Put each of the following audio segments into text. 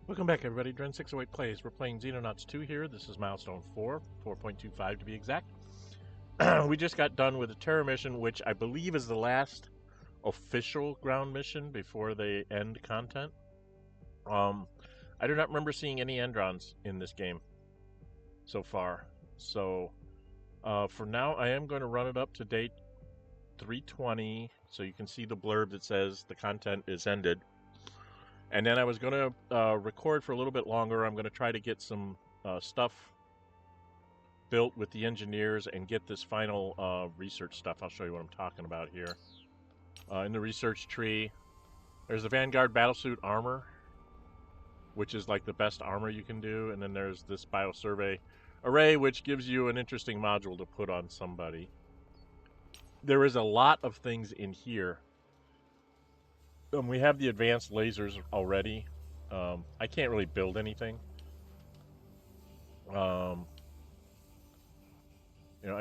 Welcome back, everybody. Dren608 Plays. We're playing Xenonauts 2 here. This is Milestone 4, 4.25 to be exact. We just got done with the Terror mission, which I believe is the last official ground mission before they end content. I do not remember seeing any Endrons in this game so far. So, for now, I am going to run it up to date 320, so you can see the blurb that says the content is ended. And then I was going to record for a little bit longer. I'm going to try to get some stuff built with the engineers and get this final research stuff. I'll show you what I'm talking about here. In the research tree, there's the Vanguard Battlesuit armor, which is like the best armor you can do. And then there's this biosurvey array, which gives you an interesting module to put on somebody. There is a lot of things in here. We have the advanced lasers already. I can't really build anything. I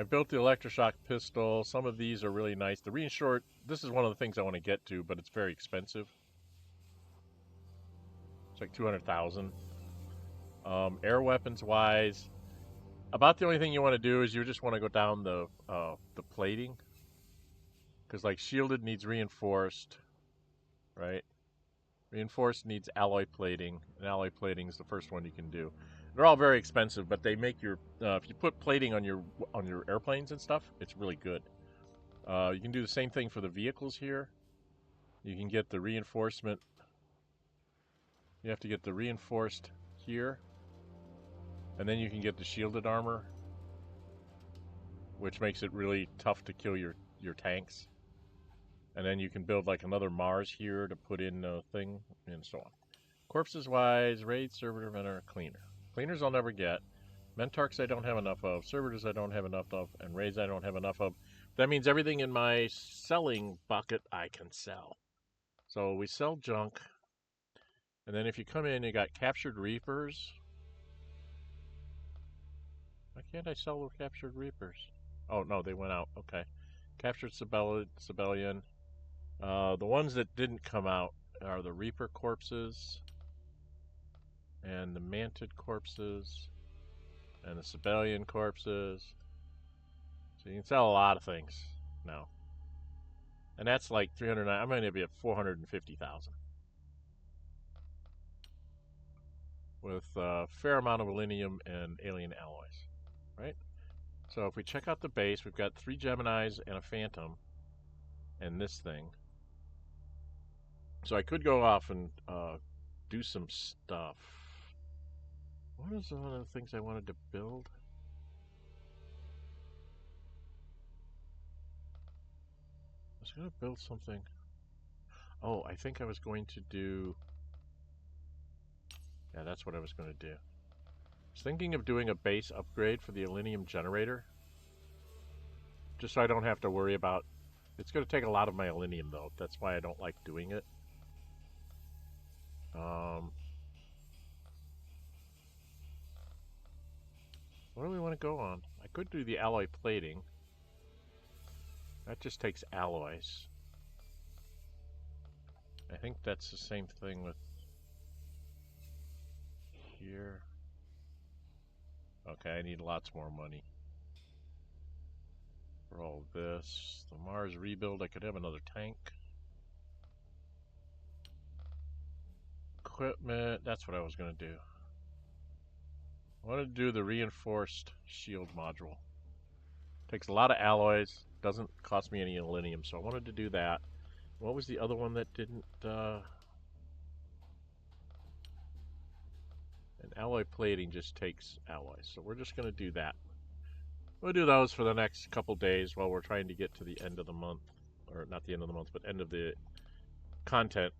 built the electroshock pistol. Some of these are really nice. The reinsured, this is one of the things I want to get to, but it's very expensive. It's like 200,000. Air weapons wise, about the only thing you want to do is you just want to go down the plating, because like shielded needs reinforced. Right? Reinforced needs alloy plating, and alloy plating is the first one you can do. They're all very expensive, but they make your if you put plating on your airplanes and stuff, it's really good. You can do the same thing for the vehicles here. You can get the reinforcement. You have to get the reinforced here, and then you can get the shielded armor, which makes it really tough to kill your tanks. And then you can build like another Mars here to put in a thing, and so on. Corpses wise, raid, servitor, mentor, cleaner. Cleaners I'll never get. Mentarchs I don't have enough of. Servitors I don't have enough of. And raids I don't have enough of. That means everything in my selling bucket I can sell. So we sell junk. And then if you come in, you got captured reapers. Why can't I sell the captured reapers? Oh, no, they went out. Okay. Captured Civilian. The ones that didn't come out are the Reaper corpses, and the Manted corpses, and the Civilian corpses. So you can sell a lot of things now. And that's like 309. I'm going to be at 450,000. With a fair amount of Millennium and alien alloys. Right? So if we check out the base, we've got 3 Geminis and a Phantom. And this thing. So I could go off and do some stuff. What was one of the things I wanted to build? I was going to build something. Oh, I think I was going to do... Yeah, that's what I was going to do. I was thinking of doing a base upgrade for the Millennium generator. Just so I don't have to worry about... It's going to take a lot of my Millennium, though. That's why I don't like doing it. What do we want to go on? I could do the alloy plating. That just takes alloys. I think that's the same thing with here. Okay, I need lots more money for all this. The Mars rebuild, I could have another tank. Equipment, that's what I was going to do. I wanted to do the reinforced shield module. Takes a lot of alloys, doesn't cost me any Millennium, so I wanted to do that. What was the other one that didn't... And alloy plating just takes alloys, so we're just going to do that. We'll do those for the next couple days while we're trying to get to the end of the month. Or not the end of the month, but end of the content.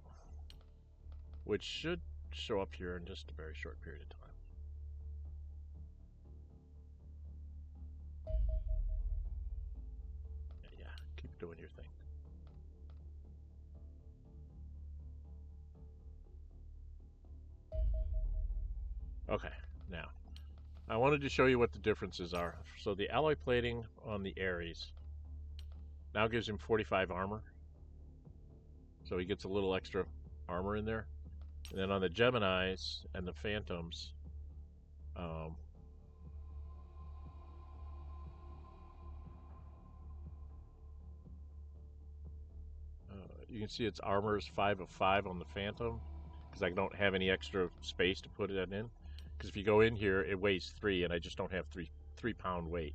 Which should show up here in just a very short period of time. Yeah, keep doing your thing. Okay, now, I wanted to show you what the differences are. So the alloy plating on the Ares now gives him 45 armor. So he gets a little extra armor in there. And then on the Geminis and the Phantoms, you can see its armor is 5 of 5 on the Phantom, because I don't have any extra space to put it in. Because if you go in here, it weighs 3, and I just don't have 3-pound weight.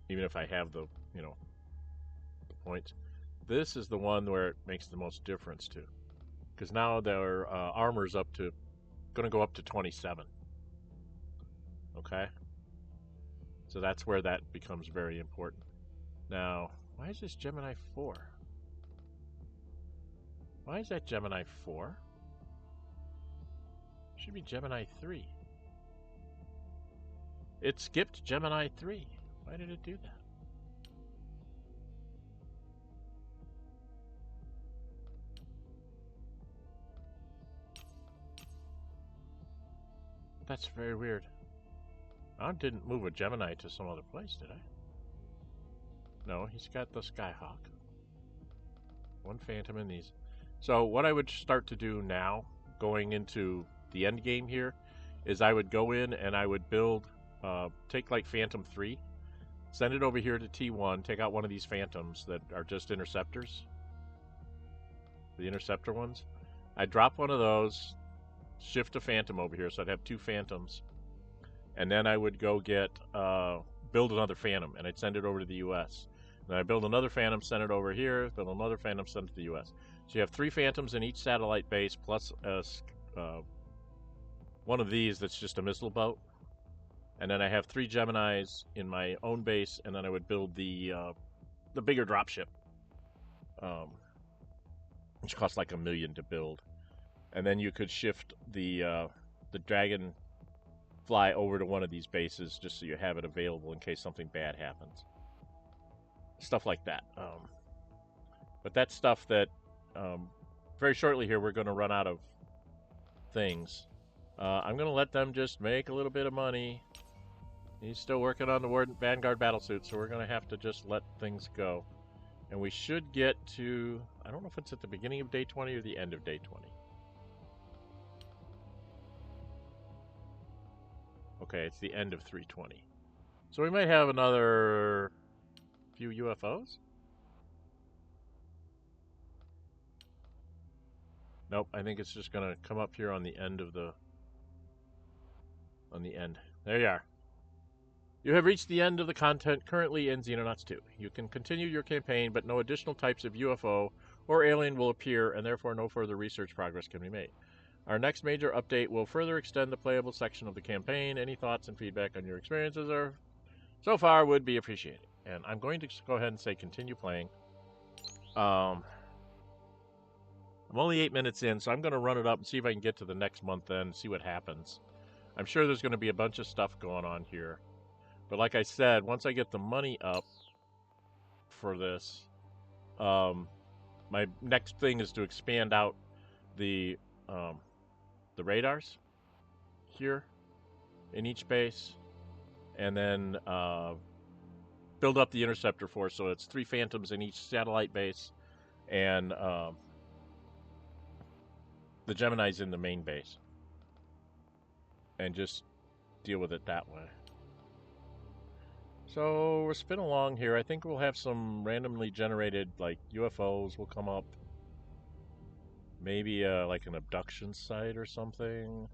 Even if I have the, you know, the points. This is the one where it makes the most difference too. Because now their armor's going to go up to 27. Okay? So that's where that becomes very important. Now, why is this Gemini 4? Why is that Gemini 4? Should be Gemini 3. It skipped Gemini 3. Why did it do that? That's very weird. I didn't move a Gemini to some other place, did I? No, he's got the Skyhawk. One Phantom in these. So what I would start to do now, going into the end game here, is I would go in and I would build, take like Phantom 3, send it over here to T1, take out one of these Phantoms that are just Interceptors. The Interceptor ones. I'd drop one of those, shift a Phantom over here, so I'd have 2 Phantoms. And then I would go get, build another Phantom, and I'd send it over to the US. Then I build another Phantom, send it over here, build another Phantom, send it to the US. So you have 3 Phantoms in each satellite base, plus one of these that's just a missile boat. And then I have 3 Geminis in my own base, and then I would build the bigger dropship, which costs like $1 million to build. And then you could shift the Dragon fly over to one of these bases just so you have it available in case something bad happens. Stuff like that. But that's stuff that very shortly here we're going to run out of things. I'm going to let them just make a little bit of money. He's still working on the Vanguard battlesuit, so we're going to have to just let things go. And we should get to, I don't know if it's at the beginning of day 20 or the end of day 20. Okay, it's the end of 320. So we might have another few UFOs? Nope, I think it's just going to come up here on the end of the... On the end. There you are. You have reached the end of the content currently in Xenonauts 2. You can continue your campaign, but no additional types of UFO or alien will appear, and therefore no further research progress can be made. Our next major update will further extend the playable section of the campaign. Any thoughts and feedback on your experiences are so far would be appreciated. And I'm going to go ahead and say continue playing. I'm only 8 minutes in, so I'm going to run it up and see if I can get to the next month then, see what happens. I'm sure there's going to be a bunch of stuff going on here. But like I said, once I get the money up for this, my next thing is to expand out the radars here in each base, and then build up the interceptor force so it's 3 Phantoms in each satellite base, and the Gemini's in the main base, and just deal with it that way. So we're spinning along here. I think we'll have some randomly generated, like, UFOs will come up. Maybe like an abduction site or something.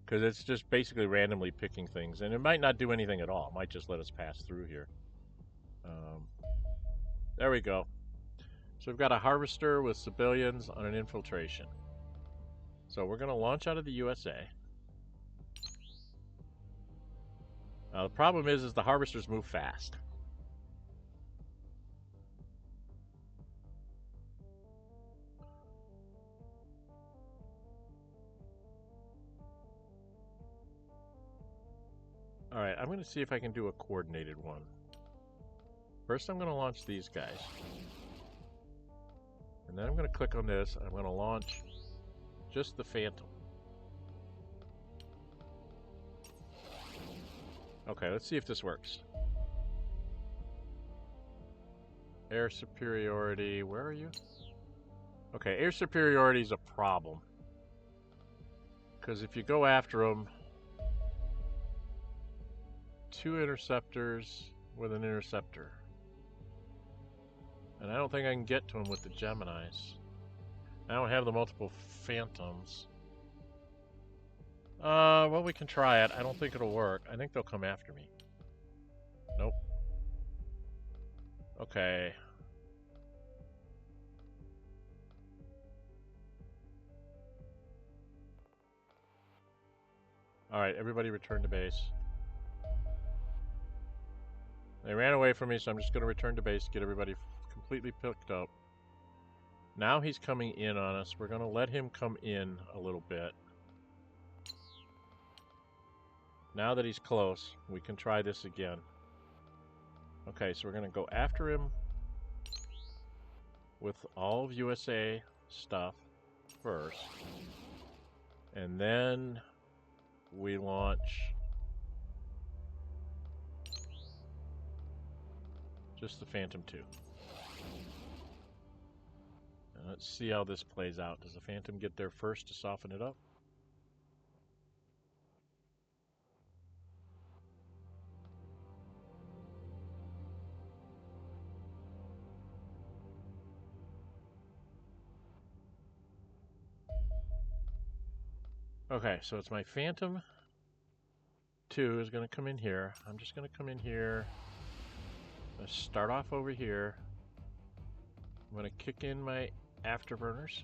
Because it's just basically randomly picking things. And it might not do anything at all. It might just let us pass through here. There we go. So we've got a harvester with civilians on an infiltration. So we're going to launch out of the USA. Now the problem is the harvesters move fast. Alright, I'm going to see if I can do a coordinated one. First I'm going to launch these guys. And then I'm going to click on this. I'm going to launch just the Phantom. Okay, let's see if this works. Air superiority, where are you? Okay, air superiority is a problem. Because if you go after them, 2 interceptors with an interceptor. And I don't think I can get to them with the Geminis. I don't have the multiple phantoms. Well, we can try it. I don't think it'll work. I think they'll come after me. Nope. Okay. Alright, everybody return to base. They ran away from me, so I'm just going to return to base, get everybody completely picked up. Now he's coming in on us. We're going to let him come in a little bit. Now that he's close, we can try this again. Okay, so we're going to go after him with all of USA stuff first. And then we launch just the Phantom 2. And let's see how this plays out. Does the Phantom get there first to soften it up? Okay, so it's my Phantom 2 is going to come in here. I'm just going to come in here. Let's start off over here. I'm going to kick in my afterburners.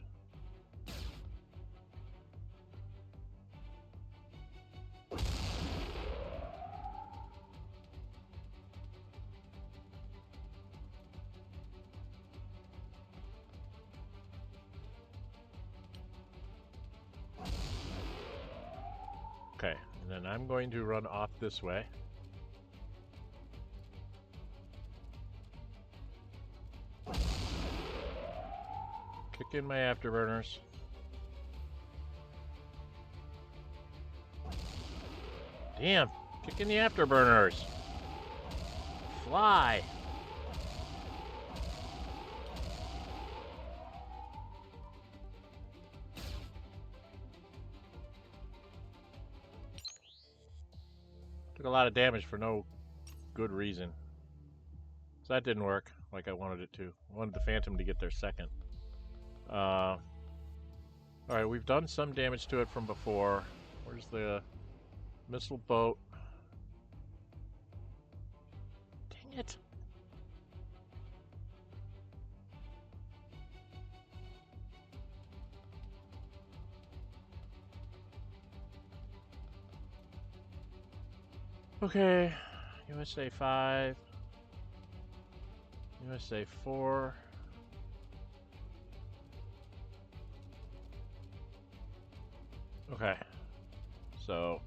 Okay, and then I'm going to run off this way. Kick in my afterburners. Damn, kick in the afterburners. Fly. Took a lot of damage for no good reason. So that didn't work like I wanted it to. I wanted the Phantom to get there second. Alright, we've done some damage to it from before. Where's the missile boat? Dang it. Okay, USA 5, USA 4. Okay, so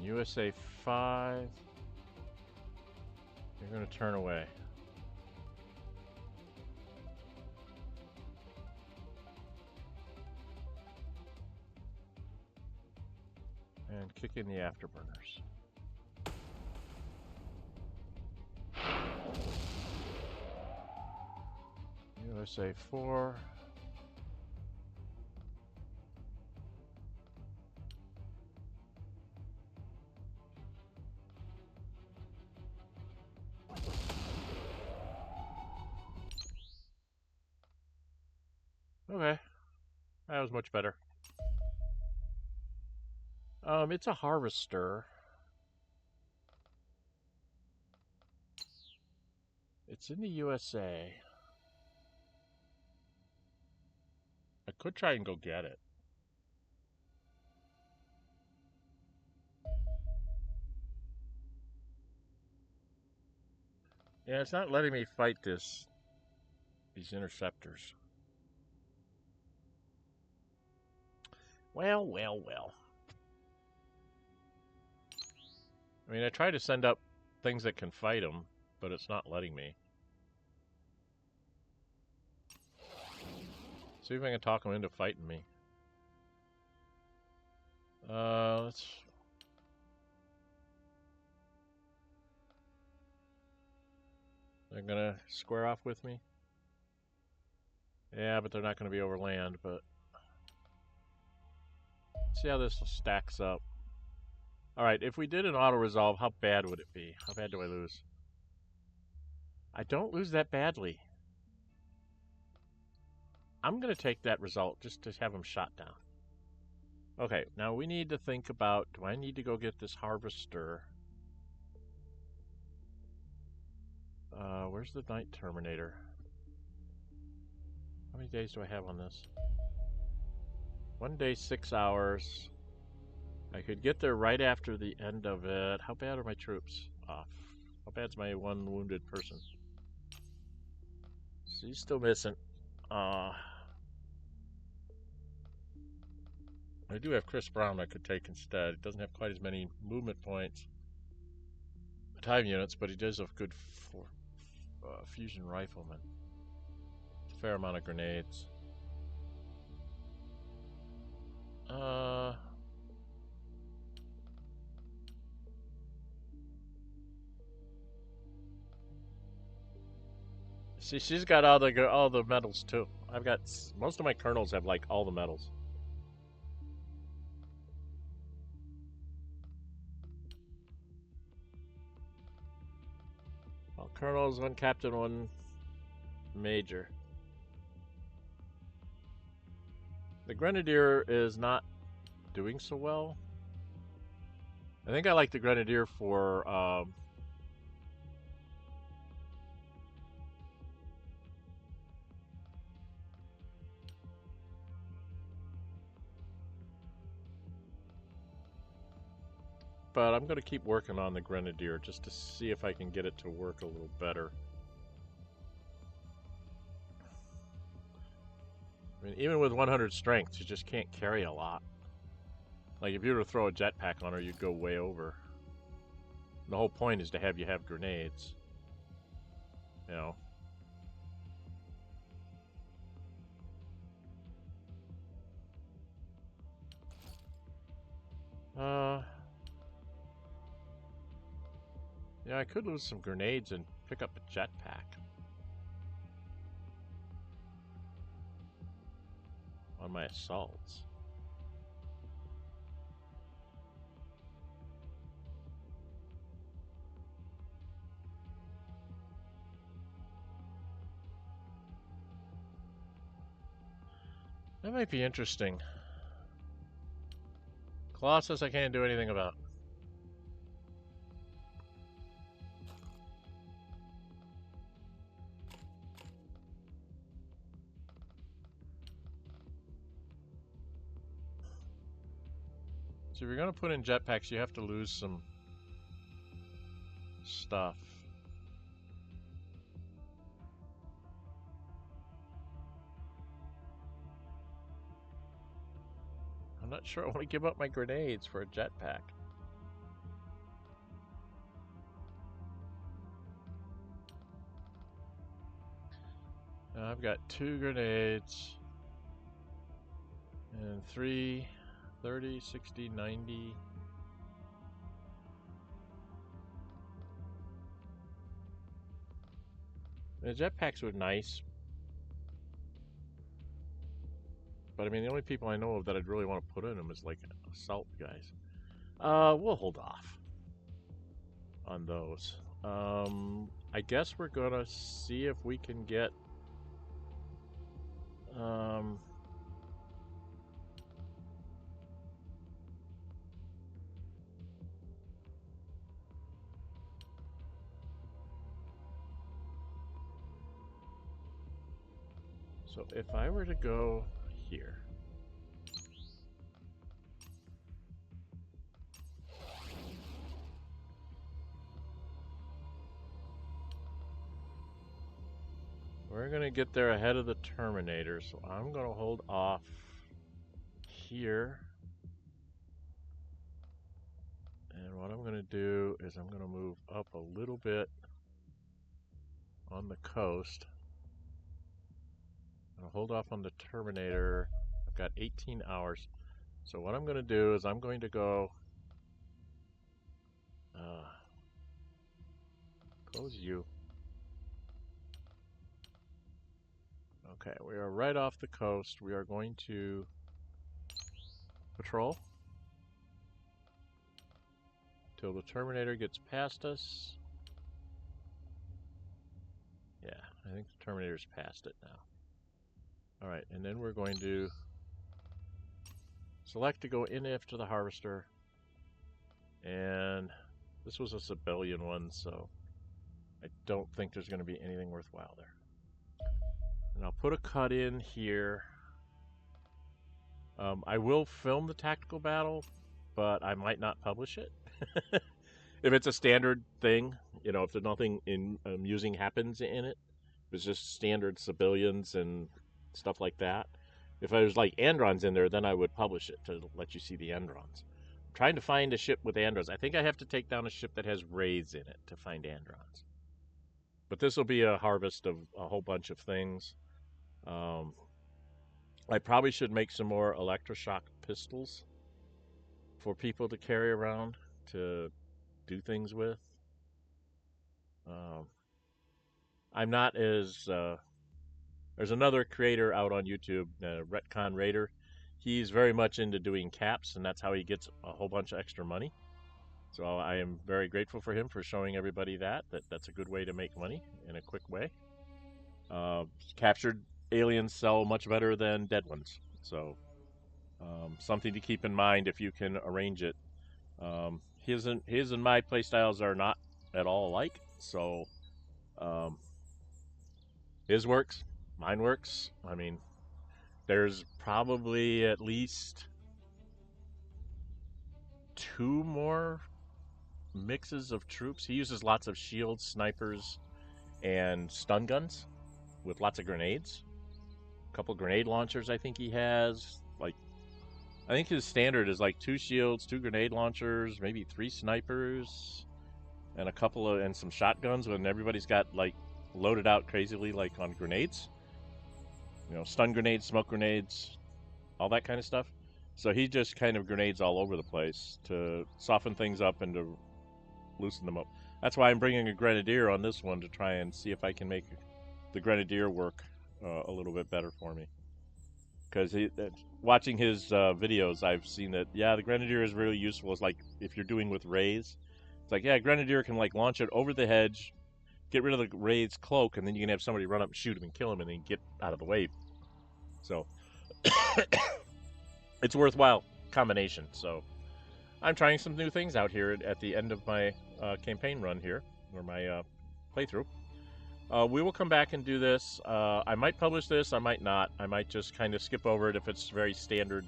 and USA 5, you're going to turn away. And kick in the afterburners. USA 4. Okay, that was much better. It's a Harvester. It's in the USA. I could try and go get it. Yeah, it's not letting me fight these interceptors. Well, well, well. I mean, I try to send up things that can fight them, but it's not letting me. See if I can talk them into fighting me. Let's... They're gonna square off with me? Yeah, but they're not gonna be over land, but... see how this stacks up. Alright, if we did an auto-resolve, how bad would it be? How bad do I lose? I don't lose that badly. I'm gonna take that result just to have him shot down. Okay, now we need to think about, do I need to go get this harvester? Where's the night terminator? How many days do I have on this? 1 day, 6 hours. I could get there right after the end of it. How bad are my troops off? How bad's my one wounded person? So he's still missing. I do have Chris Brown I could take instead. It doesn't have quite as many movement points. Time units, but he does have good fusion rifleman. A fair amount of grenades. See, she's got all the medals too. I've got most of my colonels have like all the medals. Well, colonels, 1 captain, 1 major. The grenadier is not doing so well. I think I like the grenadier for but I'm going to keep working on the grenadier just to see if I can get it to work a little better. I mean, even with 100 strength, you just can't carry a lot. Like, if you were to throw a jetpack on her, you'd go way over. The whole point is to have you have grenades. You know. Yeah, I could lose some grenades and pick up a jetpack. On my assaults. That might be interesting. Colossus I can't do anything about. So if you're going to put in jetpacks, you have to lose some stuff. I'm not sure I want to give up my grenades for a jetpack. Now I've got 2 grenades and 3, 30, 60, 90. The jetpacks were nice, but I mean the only people I know of that I'd really want to put in them is like assault guys. We'll hold off on those. I guess we're gonna see if we can get so if I were to go here. We're going to get there ahead of the Terminator, so I'm going to hold off here. And what I'm going to do is I'm going to move up a little bit on the coast. I'm I'll hold off on the Terminator. I've got 18 hours. So what I'm going to do is I'm going to go... close you. Okay, we are right off the coast. We are going to patrol till the Terminator gets past us. Yeah, I think the Terminator's past it now. Alright, and then we're going to select to go in after the Harvester. And this was a civilian one, so I don't think there's going to be anything worthwhile there. And I'll put a cut in here. I will film the tactical battle, but I might not publish it. If it's a standard thing, you know, if there's nothing amusing happens in it, if it's just standard civilians and stuff like that. If there's like Androns in there, then I would publish it to let you see the Androns. I'm trying to find a ship with Androns. I think I have to take down a ship that has Wraiths in it to find Androns. But this will be a harvest of a whole bunch of things. I probably should make some more electroshock pistols for people to carry around to do things with. I'm not as... there's another creator out on YouTube, Retcon Raider. He's very much into doing caps, and that's how he gets a whole bunch of extra money. So I am very grateful for him for showing everybody that's a good way to make money in a quick way. Captured aliens sell much better than dead ones. So something to keep in mind if you can arrange it. His and my playstyles are not at all alike. So his works, mine works. I mean, there's probably at least 2 more mixes of troops. He uses lots of shields, snipers, and stun guns with lots of grenades. A couple grenade launchers I think he has. Like, I think his standard is like 2 shields, 2 grenade launchers, maybe 3 snipers, and a couple of and some shotguns. When everybody's got like loaded out crazily, like on grenades, you know, stun grenades, smoke grenades, all that kind of stuff. So he just kind of grenades all over the place to soften things up and to loosen them up. That's why I'm bringing a Grenadier on this one to try and see if I can make the Grenadier work a little bit better for me. Because watching his videos, I've seen that, yeah, the Grenadier is really useful. It's like if you're doing with Wraiths, it's like, yeah, Grenadier can like launch it over the hedge, get rid of the Wraith's cloak, and then you can have somebody run up and shoot him and kill him and then get out of the way. So it's a worthwhile combination. So I'm trying some new things out here at the end of my campaign run here, or my playthrough. We will come back and do this. I might publish this, I might not. I might just kind of skip over it if it's very standard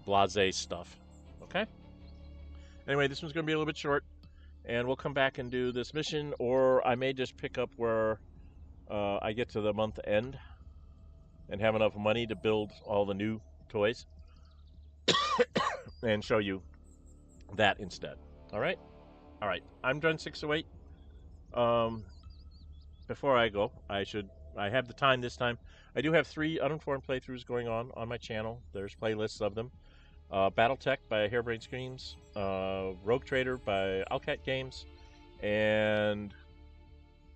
blasé stuff. Okay? Anyway, this one's going to be a little bit short, and we'll come back and do this mission, or I may just pick up where I get to the month end and have enough money to build all the new toys and show you that instead. Alright? Alright. I'm Dren608. Before I go, I have the time this time. I do have 3 uninformed playthroughs going on my channel. There's playlists of them. Battletech by Harebrained Screams, Rogue Trader by Owlcat Games, and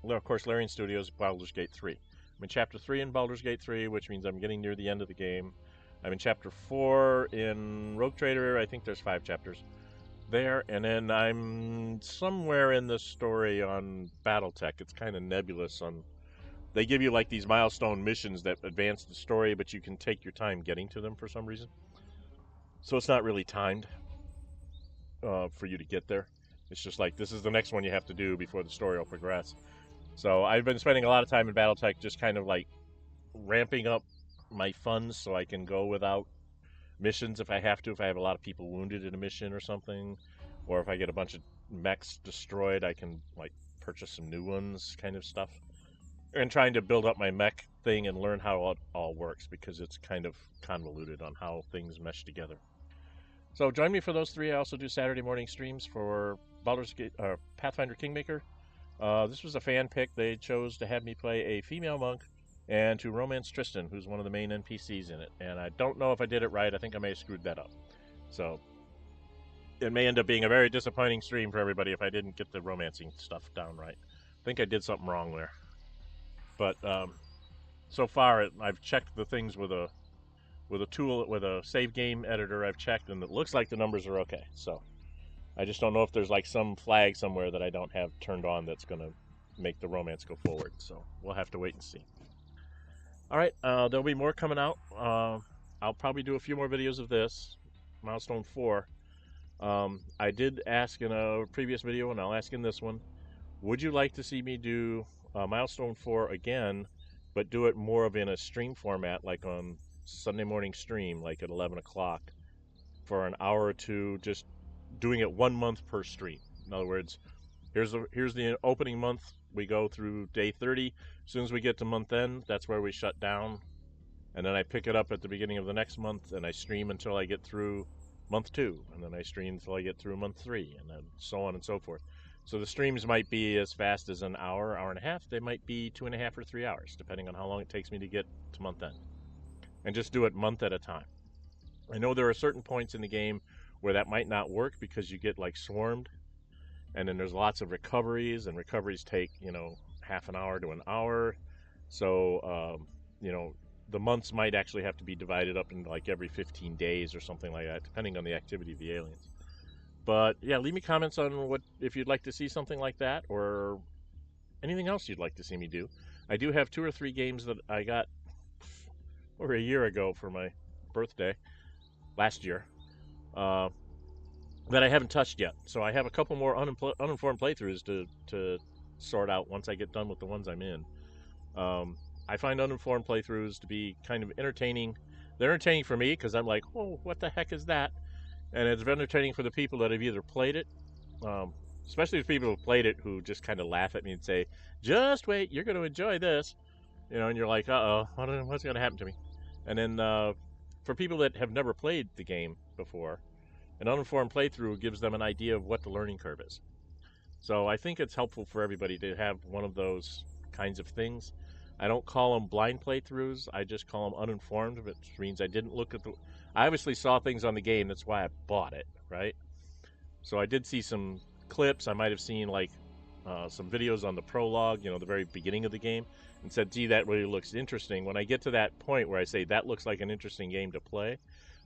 of course Larian Studios' Baldur's Gate 3. I'm in Chapter 3 in Baldur's Gate 3, which means I'm getting near the end of the game. I'm in Chapter 4 in Rogue Trader. I think there's 5 chapters there, and then I'm somewhere in the story on Battletech. It's kind of nebulous. They give you like these milestone missions that advance the story, but you can take your time getting to them for some reason. So it's not really timed for you to get there. It's just like, this is the next one you have to do before the story will progress. So I've been spending a lot of time in Battletech just kind of like ramping up my funds so I can go without missions if I have to. If I have a lot of people wounded in a mission or something, or if I get a bunch of mechs destroyed, I can like purchase some new ones, kind of stuff. And trying to build up my mech thing and learn how it all works, because it's kind of convoluted on how things mesh together. So join me for those 3. I also do Saturday morning streams for Baldur's Gate, Pathfinder Kingmaker. This was a fan pick. They chose to have me play a female monk and to romance Tristan, who's one of the main NPCs in it. And I don't know if I did it right. I think I may have screwed that up. So it may end up being a very disappointing stream for everybody if I didn't get the romancing stuff down right. I think I did something wrong there. But so far, I've checked the things with a tool, with a save game editor. I've checked, and it looks like the numbers are okay. So I just don't know if there's like some flag somewhere that I don't have turned on that's going to make the romance go forward. So we'll have to wait and see. All right, there'll be more coming out. I'll probably do a few more videos of this, Milestone 4. I did ask in a previous video, and I'll ask in this one, would you like to see me do Milestone 4 again, but do it more of in a stream format, like on Sunday morning stream, like at 11 o'clock, for an hour or two, just doing it 1 month per stream? In other words, here's the opening month. We go through day 30. As soon as we get to month end, that's where we shut down. And then I pick it up at the beginning of the next month, and I stream until I get through month 2. And then I stream until I get through month 3, and then so on and so forth. So the streams might be as fast as an hour, hour and a half. They might be 2.5 or 3 hours, depending on how long it takes me to get to month end. And just do it month at a time. I know there are certain points in the game where that might not work because you get like swarmed. And then there's lots of recoveries, and recoveries take, half an hour to an hour. So, the months might actually have to be divided up in like every 15 days or something like that, depending on the activity of the aliens. But yeah, leave me comments on if you'd like to see something like that, or anything else you'd like to see me do. I do have 2 or 3 games that I got over a year ago for my birthday, last year, that I haven't touched yet. So I have a couple more uninformed playthroughs to sort out once I get done with the ones I'm in. I find uninformed playthroughs to be kind of entertaining. They're entertaining for me because I'm like, oh, what the heck is that? And it's entertaining for the people that have either played it, especially the people who played it who just kind of laugh at me and say, just wait, you're going to enjoy this. And you're like, uh-oh, what's going to happen to me? And then for people that have never played the game before, an uninformed playthrough gives them an idea of what the learning curve is. So I think it's helpful for everybody to have one of those kinds of things. I don't call them blind playthroughs. I just call them uninformed, which means I didn't look at I obviously saw things on the game. That's why I bought it, right? So I did see some clips. I might have seen like some videos on the prologue, the very beginning of the game, and said, gee, that really looks interesting. When I get to that point where I say that looks like an interesting game to play,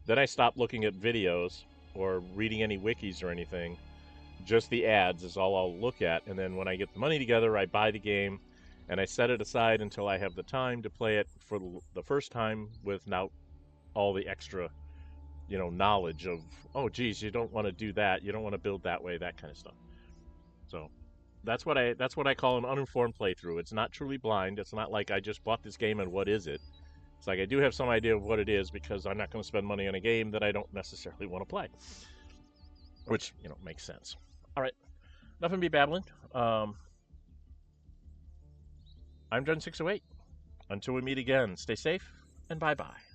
then I stop looking at videos or reading any wikis or anything. Just the ads is all I'll look at. And then when I get the money together, I buy the game, and I set it aside until I have the time to play it for the first time with now all the extra, knowledge of, oh, geez, you don't want to do that. You don't want to build that way, that kind of stuff. So that's what I call an uninformed playthrough. It's not truly blind. It's not like I just bought this game and what is it? It's like I do have some idea of what it is because I'm not going to spend money on a game that I don't necessarily want to play. Which, makes sense. All right. Nothing to be babbling. I'm Gen608. Until we meet again, stay safe and bye-bye.